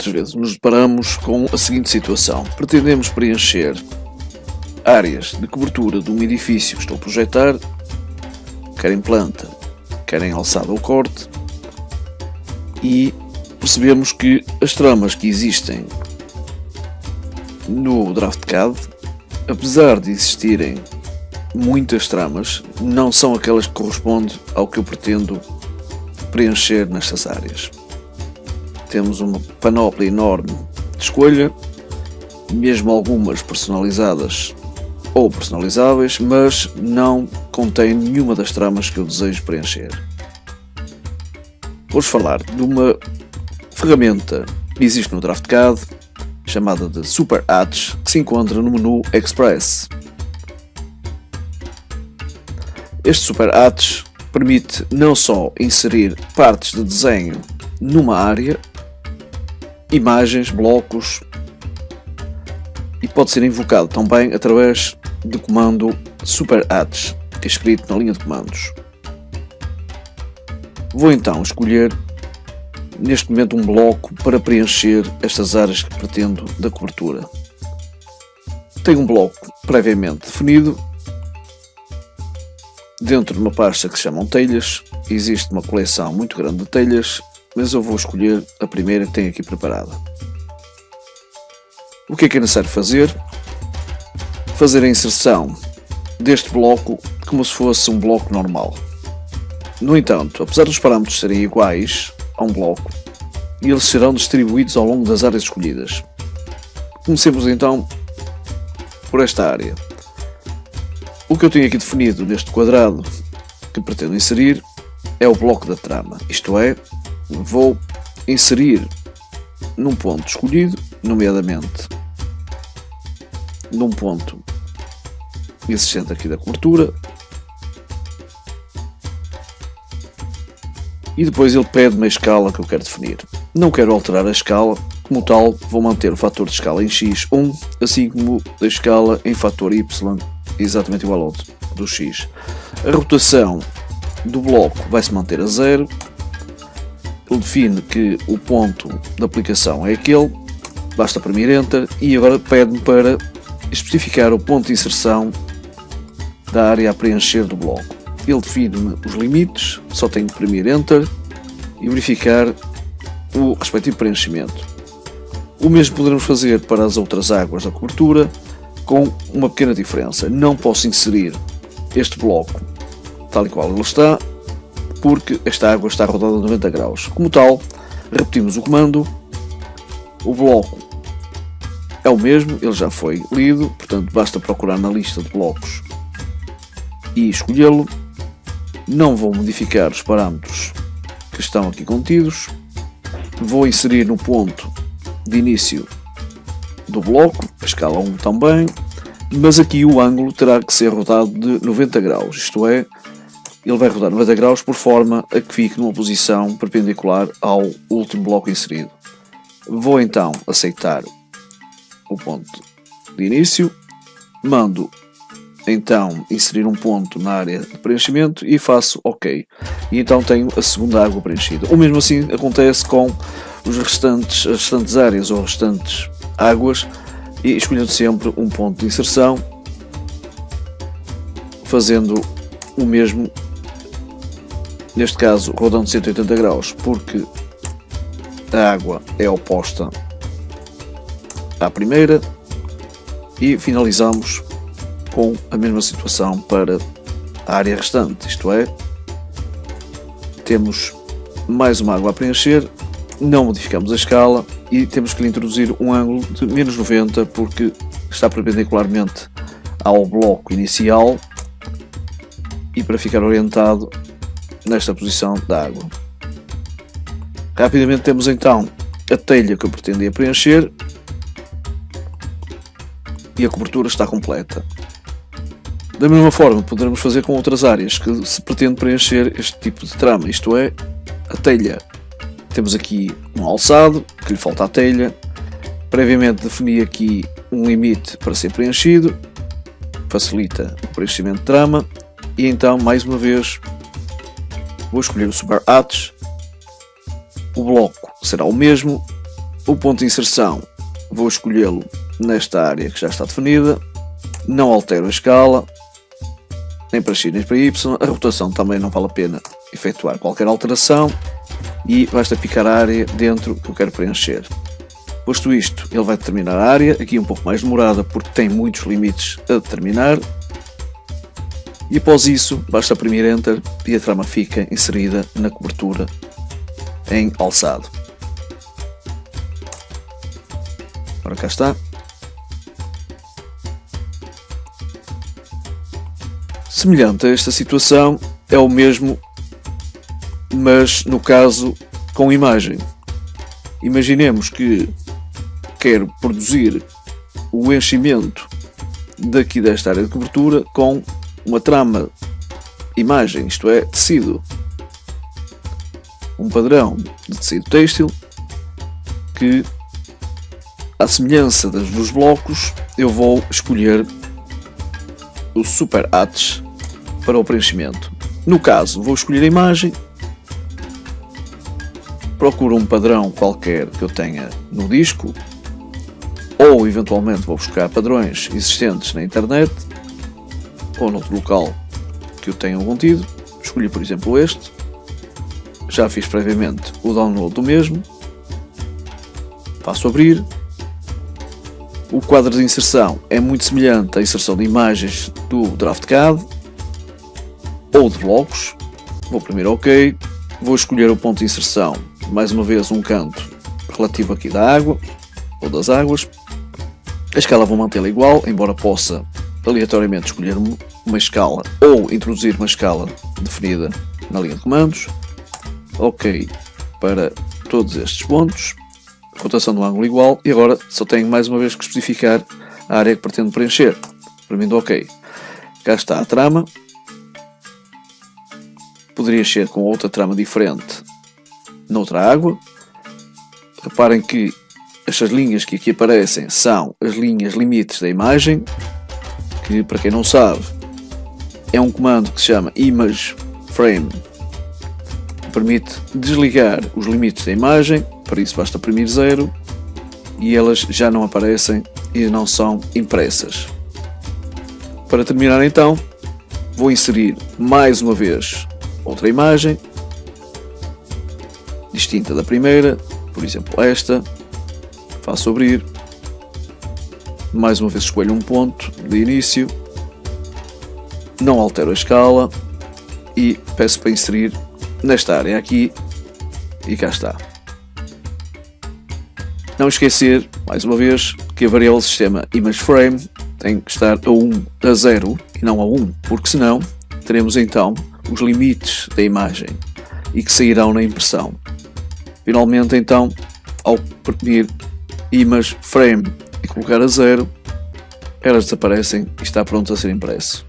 muitas vezes nos deparamos com a seguinte situação. Pretendemos preencher áreas de cobertura de um edifício que estou a projetar, quer em planta, quer em alçada ou corte, e percebemos que as tramas que existem no DraftCAD, apesar de existirem muitas tramas, não são aquelas que correspondem ao que eu pretendo preencher nestas áreas. Temos uma panóplia enorme de escolha, mesmo algumas personalizadas ou personalizáveis, mas não contém nenhuma das tramas que eu desejo preencher. Vou-vos falar de uma ferramenta que existe no DraftCAD, chamada de Super Hatch, que se encontra no menu Express. Este Super Hatch permite não só inserir partes de desenho numa área, imagens, blocos, e pode ser invocado também através do comando Super Hatch, escrito na linha de comandos. Vou então escolher neste momento um bloco para preencher estas áreas que pretendo da cobertura. Tenho um bloco previamente definido. Dentro de uma pasta que se chamam telhas, existe uma coleção muito grande de telhas, mas eu vou escolher a primeira que tenho aqui preparada. O que é necessário fazer? Fazer a inserção deste bloco como se fosse um bloco normal. No entanto, apesar dos parâmetros serem iguais a um bloco, eles serão distribuídos ao longo das áreas escolhidas. Comecemos então por esta área. O que eu tenho aqui definido neste quadrado que pretendo inserir é o bloco da trama, isto é, vou inserir num ponto escolhido, nomeadamente num ponto existente aqui da cobertura, e depois ele pede-me a escala que eu quero definir. Não quero alterar a escala, como tal vou manter o fator de escala em x1, assim como a escala em fator y exatamente igual ao do x. A rotação do bloco vai se manter a 0. Ele define que o ponto de aplicação é aquele, basta imprimir Enter, e agora pede-me para especificar o ponto de inserção da área a preencher do bloco. Ele define-me os limites, só tenho que imprimir Enter e verificar o respectivo preenchimento. O mesmo poderemos fazer para as outras águas da cobertura, com uma pequena diferença. Não posso inserir este bloco tal e qual ele está, porque esta água está rodada a 90 graus. Como tal, repetimos o comando, o bloco é o mesmo, ele já foi lido, portanto basta procurar na lista de blocos e escolhê-lo. Não vou modificar os parâmetros que estão aqui contidos, vou inserir no ponto de início do bloco, a escala 1 também, mas aqui o ângulo terá que ser rodado de 90 graus, isto é, ele vai rodar 90 graus por forma a que fique numa posição perpendicular ao último bloco inserido. Vou então aceitar o ponto de início, mando então inserir um ponto na área de preenchimento e faço OK. E então tenho a segunda água preenchida. O mesmo assim acontece com as restantes áreas ou restantes águas, e escolhendo sempre um ponto de inserção, fazendo o mesmo, neste caso rodando 180 graus, porque a água é oposta à primeira, e finalizamos com a mesma situação para a área restante, isto é, temos mais uma água a preencher, não modificamos a escala e temos que lhe introduzir um ângulo de menos 90 porque está perpendicularmente ao bloco inicial e para ficar orientado nesta posição da água. Rapidamente temos então a telha que eu pretendia preencher e a cobertura está completa. Da mesma forma poderemos fazer com outras áreas que se pretende preencher este tipo de trama, isto é, a telha. Temos aqui um alçado, que lhe falta a telha, previamente defini aqui um limite para ser preenchido, facilita o preenchimento de trama, e então mais uma vez vou escolher o Super Hatch, o bloco será o mesmo, O ponto de inserção, vou escolhê-lo nesta área que já está definida. Não altero a escala, nem para X nem para Y. A rotação também não vale a pena efetuar qualquer alteração. E basta picar a área dentro que eu quero preencher. Posto isto, ele vai determinar a área, aqui um pouco mais demorada porque tem muitos limites a determinar. E após isso, basta oprimir Enter e a trama fica inserida na cobertura em alçado. Ora, cá está. Semelhante a esta situação é o mesmo, mas no caso com imagem. Imaginemos que quero produzir o enchimento daqui desta área de cobertura com uma trama imagem, isto é, tecido. Um padrão de tecido têxtil que, à semelhança dos blocos, eu vou escolher o Super Hatch para o preenchimento. No caso, vou escolher a imagem, procuro um padrão qualquer que eu tenha no disco, ou eventualmente vou buscar padrões existentes na internet ou noutro local que eu tenha contido. Escolhi, por exemplo, este. Já fiz previamente o download do mesmo. Passo a abrir. O quadro de inserção é muito semelhante à inserção de imagens do DraftCAD ou de blocos. Vou primeiro OK. Vou escolher o ponto de inserção, mais uma vez um canto relativo aqui da água ou das águas. A escala vou mantê-la igual, embora possa aleatoriamente escolher uma escala ou introduzir uma escala definida na linha de comandos. OK para todos estes pontos. Rotação do ângulo igual. E agora só tenho mais uma vez que especificar a área que pretendo preencher. Premendo OK. Cá está a trama. Poderia ser com outra trama diferente noutra água. Reparem que estas linhas que aqui aparecem são as linhas limites da imagem, que, para quem não sabe, é um comando que se chama Image Frame, que permite desligar os limites da imagem. Para isso basta oprimir 0 e elas já não aparecem e não são impressas. Para terminar então, vou inserir mais uma vez outra imagem distinta da primeira, por exemplo esta. Faço abrir, mais uma vez escolho um ponto de início, não altero a escala e peço para inserir nesta área aqui e cá está. Não esquecer, mais uma vez, que a variável do sistema ImageFrame tem que estar a 0 e não a 1, porque senão teremos então os limites da imagem e que sairão na impressão. Finalmente então, ao oprimir ImageFrame e colocar a 0, elas desaparecem e está pronto a ser impresso.